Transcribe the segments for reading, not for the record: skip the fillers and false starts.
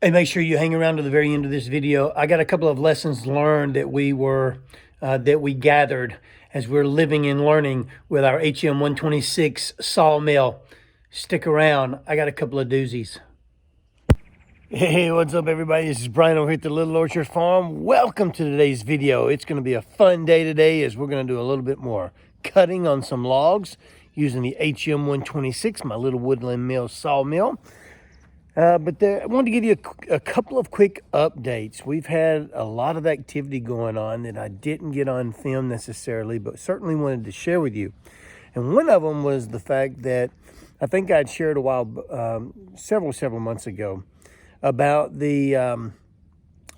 Hey, make sure you hang around to the very end of this video. I got a couple of lessons learned that we gathered as we're living and learning with our HM126 Sawmill. Stick around. I got a couple of doozies. Hey, what's up, everybody? This is Brian over here at the Little Orchard Farm. Welcome to today's video. It's going to be a fun day today as we're going to do a little bit more cutting on some logs using the HM126, my little Woodland mill sawmill. I wanted to give you a couple of quick updates. We've had a lot of activity going on that I didn't get on film necessarily, but certainly wanted to share with you. And one of them was the fact that I think I'd shared several months ago about the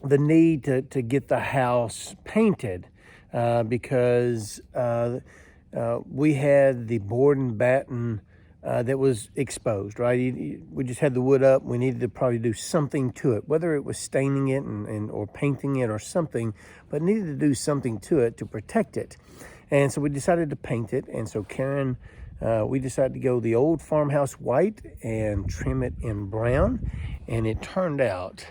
need to get the house painted because we had the board and batten that was exposed, right? We just had the wood up. We needed to probably do something to it, whether it was staining it or painting it or something, but needed to do something to it to protect it. And so we decided to paint it. And so Karen, we decided to go the old farmhouse white and trim it in brown. And it turned out,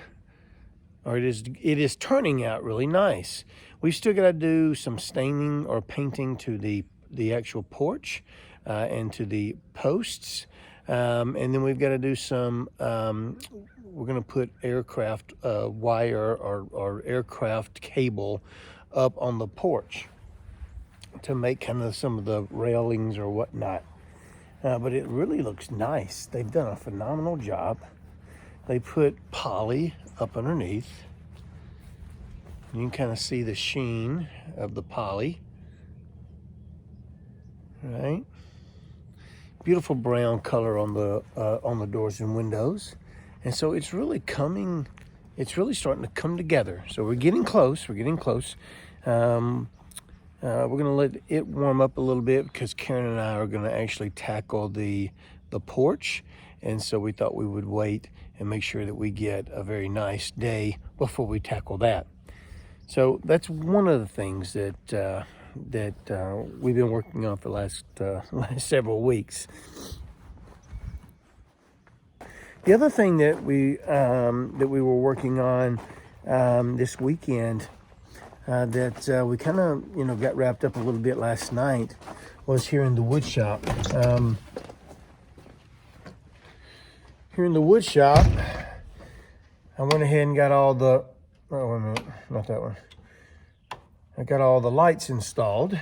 or it is turning out really nice. We've still got to do some staining or painting to the actual porch. And to the posts, and then we've got to do some, we're going to put aircraft wire or aircraft cable up on the porch to make kind of some of the railings or whatnot. But it really looks nice. They've done a phenomenal job. They put poly up underneath. You can kind of see the sheen of the poly, right? Beautiful brown color on the doors and windows, and so it's really starting to come together. So we're getting close. We're gonna let it warm up a little bit because Karen and I are gonna actually tackle the porch, and so we thought we would wait and make sure that we get a very nice day before we tackle that. So that's one of the things that we've been working on for the last several weeks. The other thing that we were working on this weekend that we kind of got wrapped up a little bit last night was here in the wood shop. Here in the wood shop, I went ahead and got all the wait a minute, not that one. I got all the lights installed.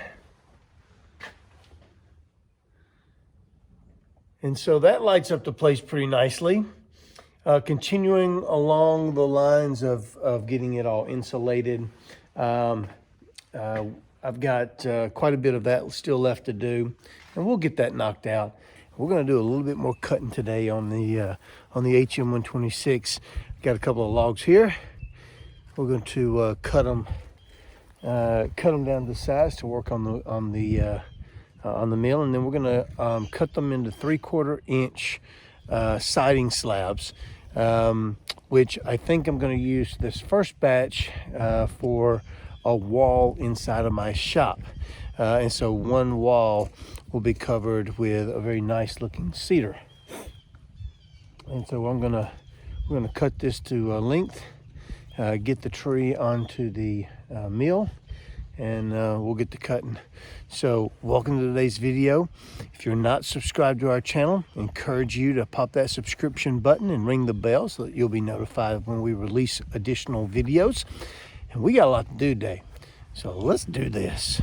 And so that lights up the place pretty nicely. Continuing along the lines of getting it all insulated. I've got quite a bit of that still left to do, and we'll get that knocked out. We're going to do a little bit more cutting today on the HM126. Got a couple of logs here. We're going to cut them down to size to work on the mill, and then we're gonna cut them into 3/4 inch siding slabs, which I think I'm gonna use this first batch for a wall inside of my shop, and so one wall will be covered with a very nice looking cedar. And so we're gonna cut this to length, get the tree onto the mill, and we'll get to cutting. So welcome to today's video. If you're not subscribed to our channel, I encourage you to pop that subscription button and ring the bell so that you'll be notified when we release additional videos. And we got a lot to do today, so let's do this.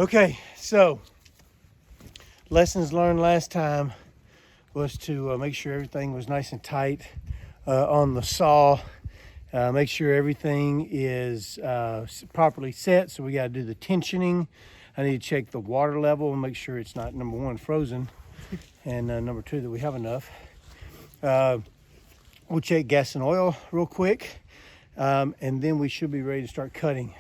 Okay, so lessons learned last time was to make sure everything was nice and tight on the saw. Make sure everything is properly set. So we got to do the tensioning. I need to check the water level and make sure it's not, number one, frozen, and number two, that we have enough. We'll check gas and oil real quick, and then we should be ready to start cutting.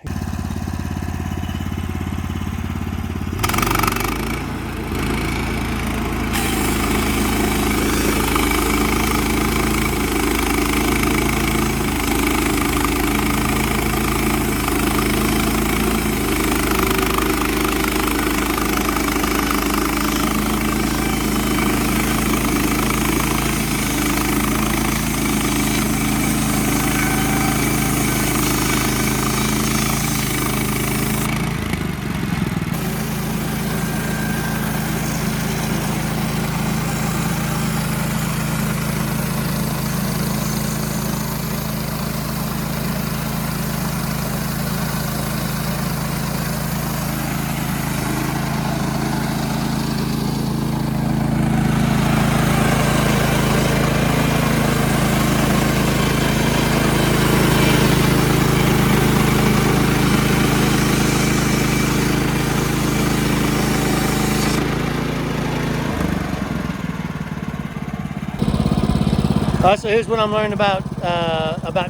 So here's what I'm learning about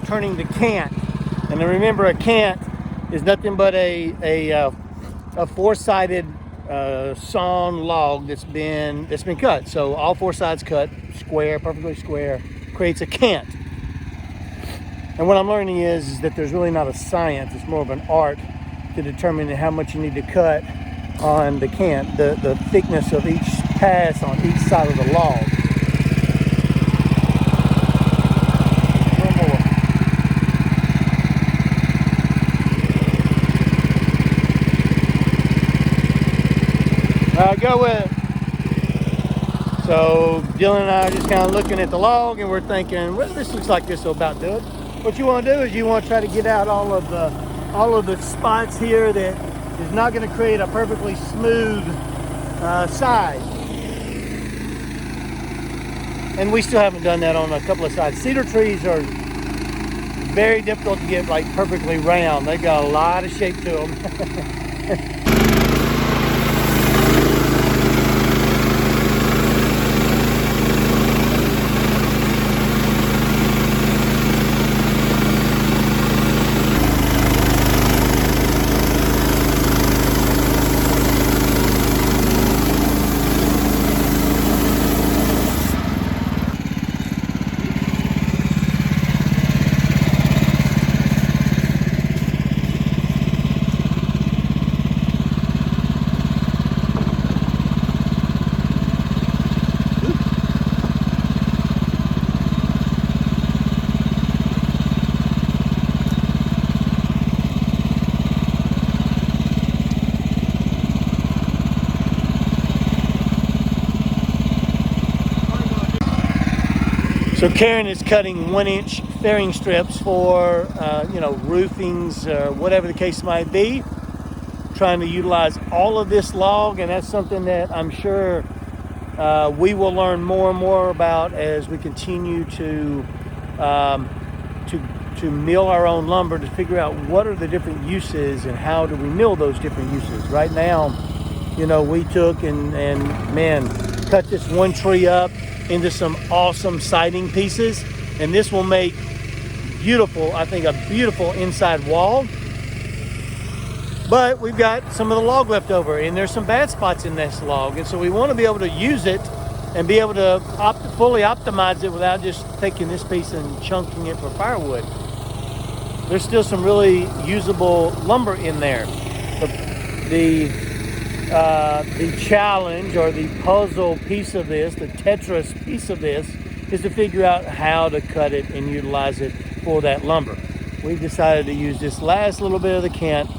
turning the cant. And then remember, a cant is nothing but a four-sided sawn log that's been cut. So all four sides cut, square, perfectly square, creates a cant. And what I'm learning is that there's really not a science, it's more of an art to determine how much you need to cut on the cant, the thickness of each pass on each side of the log. Go with it. So Dylan and I are just kind of looking at the log, and we're thinking, well, this looks like this will about do it. What you want to do is you want to try to get out all of the spots here that is not going to create a perfectly smooth side. And we still haven't done that on a couple of sides. Cedar trees are very difficult to get like perfectly round. They've got a lot of shape to them. So Karen is cutting 1-inch fairing strips for, roofings, whatever the case might be. Trying to utilize all of this log, and that's something that I'm sure we will learn more and more about as we continue to mill our own lumber, to figure out what are the different uses and how do we mill those different uses. Right now, we took and cut this one tree up into some awesome siding pieces, and this will make a beautiful inside wall. But we've got some of the log left over, and there's some bad spots in this log, and so we want to be able to use it and be able to fully optimize it without just taking this piece and chunking it for firewood. There's still some really usable lumber in there. The challenge, or the puzzle piece of this, the Tetris piece of this, is to figure out how to cut it and utilize it for that lumber. We've decided to use this last little bit of the cant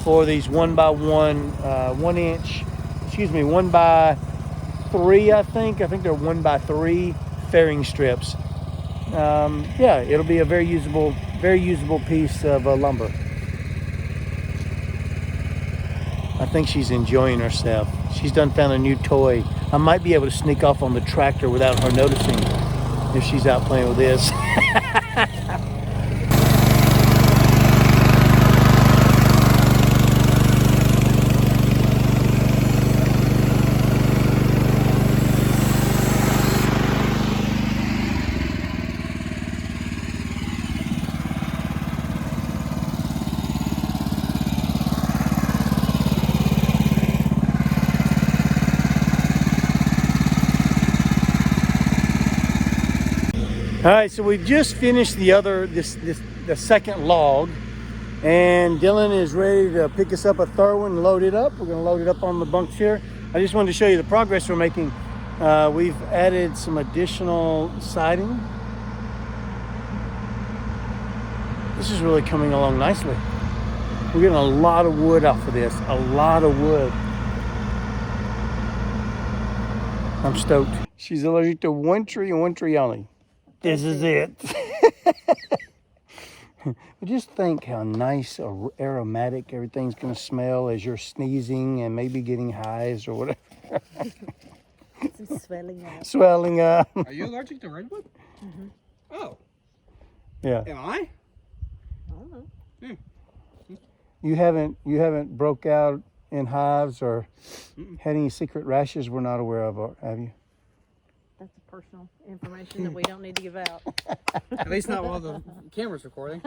for these 1x1, 1x3, I think they're 1x3 fairing strips. It'll be a very usable piece of lumber. I think she's enjoying herself. She's done found a new toy. I might be able to sneak off on the tractor without her noticing if she's out playing with this. All right, so we just finished the second log, and Dylan is ready to pick us up a third one and load it up. We're gonna load it up on the bunks here. I just wanted to show you the progress we're making. We've added some additional siding. This is really coming along nicely. We're getting a lot of wood off of this, a lot of wood. I'm stoked. She's allergic to one tree and one tree only. This is it. Just think how nice or aromatic everything's going to smell as you're sneezing and maybe getting hives or whatever. Some swelling up. Swelling up. Are you allergic to redwood? Mm-hmm. Oh. Yeah. Am I? I don't know. You haven't broke out in hives or had any secret rashes we're not aware of, have you? That's personal information that we don't need to give out. At least not while the camera's recording.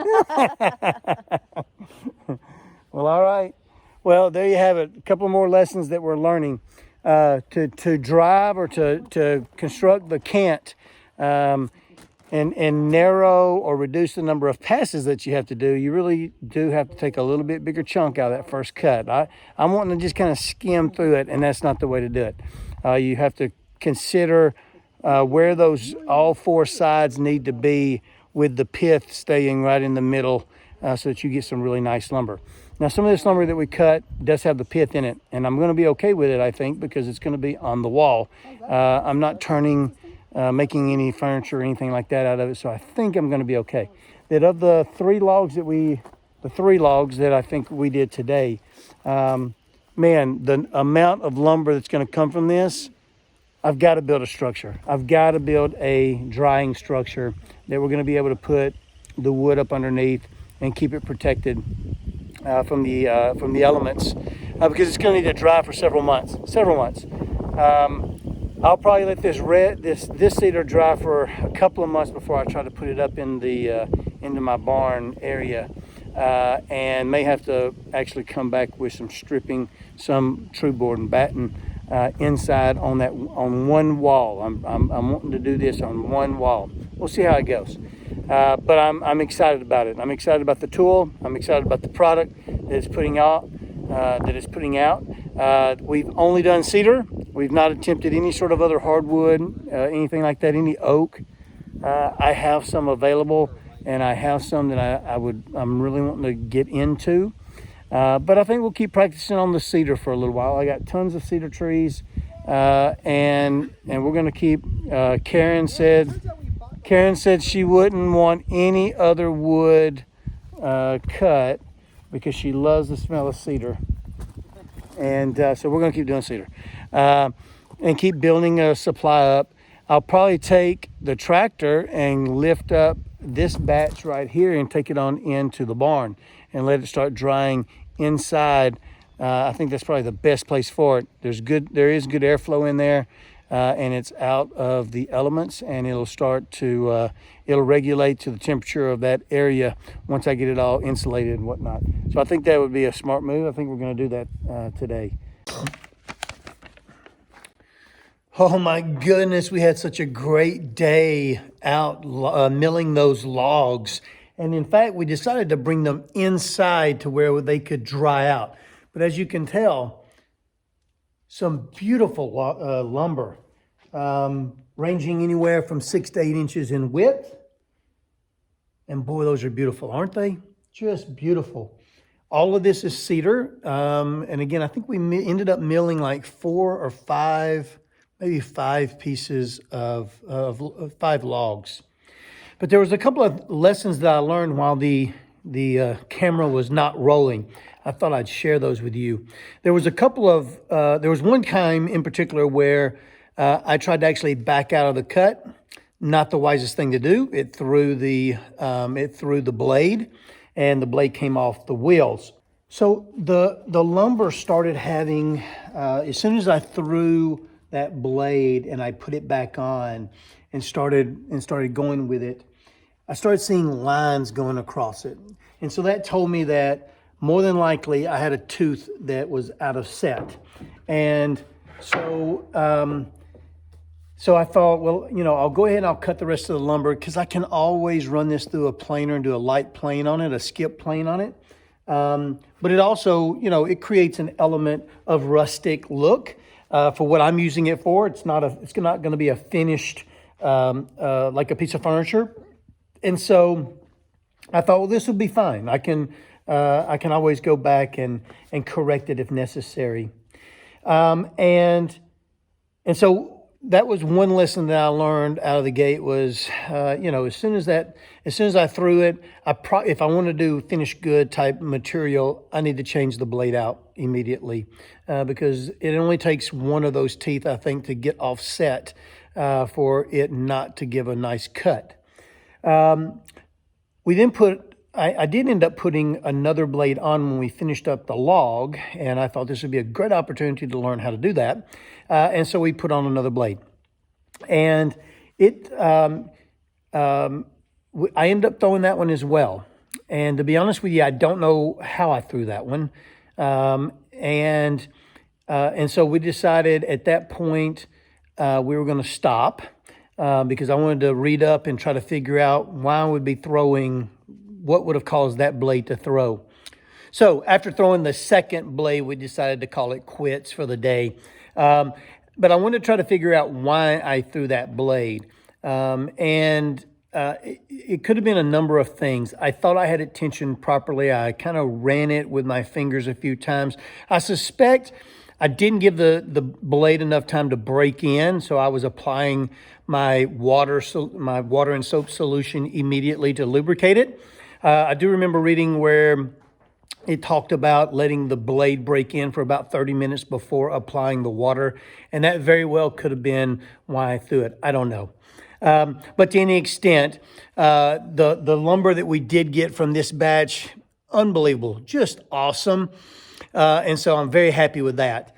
Well, all right. Well, there you have it. A couple more lessons that we're learning. To drive or to construct the cant and narrow or reduce the number of passes that you have to do, you really do have to take a little bit bigger chunk out of that first cut. I'm wanting to just kind of skim through it, and that's not the way to do it. You have to consider where those all four sides need to be with the pith staying right in the middle so that you get some really nice lumber. Now, some of this lumber that we cut does have the pith in it, and I'm going to be okay with it, I think, because it's going to be on the wall. I'm not making any furniture or anything like that out of it, so I think I'm going to be okay. That of the three logs that I think we did today, man, the amount of lumber that's going to come from this, I've got to build a structure. I've got to build a drying structure that we're going to be able to put the wood up underneath and keep it protected from the elements because it's going to need to dry for several months. I'll probably let this cedar dry for a couple of months before I try to put it up in the into my barn area, and may have to actually come back with some stripping, some true board and batten inside on one wall. I'm wanting to do this on one wall. We'll see how it goes. But I'm excited about it. I'm excited about the tool. I'm excited about the product that it's putting out. We've only done cedar. We've not attempted any sort of other hardwood, anything like that, any oak. I have some available, and I have some that I'm really wanting to get into. But I think we'll keep practicing on the cedar for a little while. I got tons of cedar trees, and we're going to keep. Karen said she wouldn't want any other wood cut because she loves the smell of cedar, and so we're going to keep doing cedar and keep building a supply up. I'll probably take the tractor and lift up this batch right here and take it on into the barn and let it start drying inside. I think that's probably the best place for it. There is good airflow in there, and it's out of the elements, and it'll start to it'll regulate to the temperature of that area once I get it all insulated and whatnot. So I think that would be a smart move. I think we're going to do that today. Oh my goodness, we had such a great day out milling those logs. And in fact, we decided to bring them inside to where they could dry out. But as you can tell, some beautiful lumber, ranging anywhere from 6 to 8 inches in width. And boy, those are beautiful, aren't they? Just beautiful. All of this is cedar. And again, I think we ended up milling like 4 or 5, maybe 5 pieces of 5 logs. But there was a couple of lessons that I learned while the camera was not rolling. I thought I'd share those with you. There was one time in particular where I tried to actually back out of the cut. Not the wisest thing to do. It threw the blade, and the blade came off the wheels. So the lumber started having, as soon as I threw that blade and I put it back on and started going with it, I started seeing lines going across it. And so that told me that more than likely I had a tooth that was out of set. And so I thought, well, I'll go ahead and I'll cut the rest of the lumber because I can always run this through a planer and do a light plane on it, a skip plane on it. But it also, it creates an element of rustic look for what I'm using it for. It's not going to be a finished, like a piece of furniture. And so I thought, well, this would be fine. I can always go back and correct it if necessary. And so that was one lesson that I learned out of the gate was, as soon as I threw it, if I want to do finished good type material, I need to change the blade out immediately because it only takes one of those teeth, I think, to get offset for it not to give a nice cut. We then I did end up putting another blade on when we finished up the log, and I thought this would be a great opportunity to learn how to do that. And so we put on another blade. And I ended up throwing that one as well. And to be honest with you, I don't know how I threw that one. And so we decided at that point we were going to stop because I wanted to read up and try to figure out why I would be throwing, what would have caused that blade to throw. So after throwing the second blade, we decided to call it quits for the day. But I wanted to try to figure out why I threw that blade. It could have been a number of things. I thought I had it tensioned properly. I kind of ran it with my fingers a few times. I suspect I didn't give the blade enough time to break in, so I was applying my water and soap solution immediately to lubricate it. I do remember reading where it talked about letting the blade break in for about 30 minutes before applying the water, and that very well could have been why I threw it. I don't know. But to any extent, the lumber that we did get from this batch, unbelievable, just awesome. And so I'm very happy with that.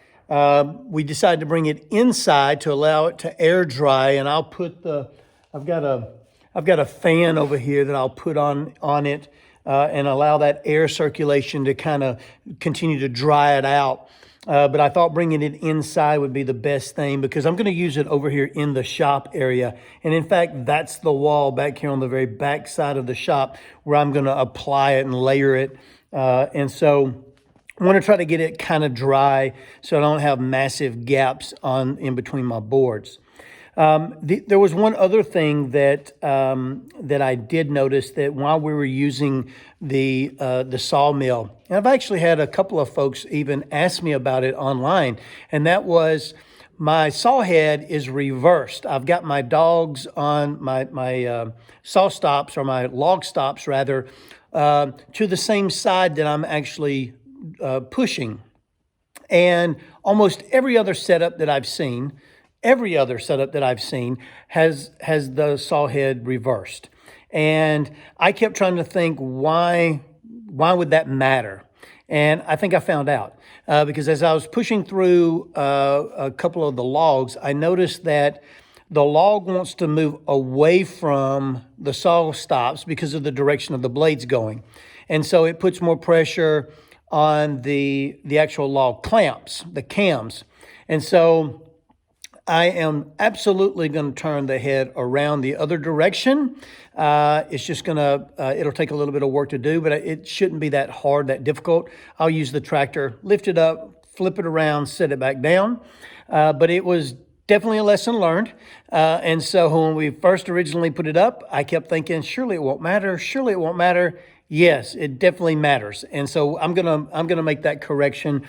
We decided to bring it inside to allow it to air dry, and I've got a fan over here that I'll put on it and allow that air circulation to kind of continue to dry it out. But I thought bringing it inside would be the best thing because I'm going to use it over here in the shop area. And in fact, that's the wall back here on the very back side of the shop where I'm going to apply it and layer it. And so I want to try to get it kind of dry so I don't have massive gaps in between my boards. There was one other thing that I did notice that while we were using the Sawmill, and I've actually had a couple of folks even ask me about it online, and that was my saw head is reversed. I've got my dogs on my saw stops, or my log stops rather, to the same side that I'm actually pushing. And almost every other setup that I've seen has the saw head reversed. And I kept trying to think, why would that matter? And I think I found out. Because as I was pushing through a couple of the logs, I noticed that the log wants to move away from the saw stops because of the direction of the blades going. And so it puts more pressure on the actual log clamps, the cams. And so I am absolutely going to turn the head around the other direction. It's just going to, it'll take a little bit of work to do, but it shouldn't be that hard, that difficult. I'll use the tractor, lift it up, flip it around, set it back down. But it was definitely a lesson learned. And so when we first originally put it up, I kept thinking, surely it won't matter. Surely it won't matter. Yes, it definitely matters. And so I'm gonna make that correction.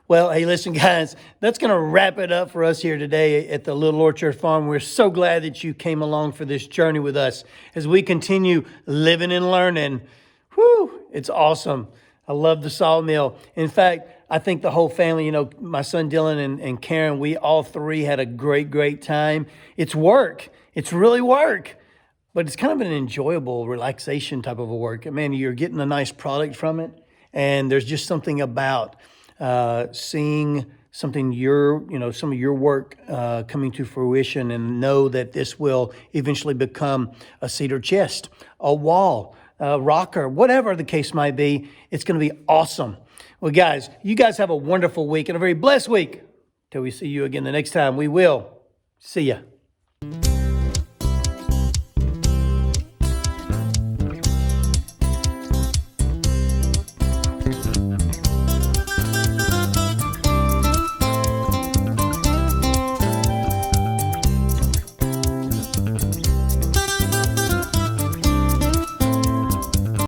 Well, hey, listen, guys, that's going to wrap it up for us here today at the Little Orchard Farm. We're so glad that you came along for this journey with us as we continue living and learning. Whew, it's awesome. I love the Sawmill. In fact, I think the whole family, you know, my son Dylan and Karen, we all three had a great time. It's work. It's really work. But it's kind of an enjoyable relaxation type of a work. Man, you're getting a nice product from it. And there's just something about seeing something some of your work coming to fruition, and know that this will eventually become a cedar chest, a wall, a rocker, whatever the case might be. It's going to be awesome. Well, guys, you guys have a wonderful week and a very blessed week. Till we see you again the next time, we will see ya.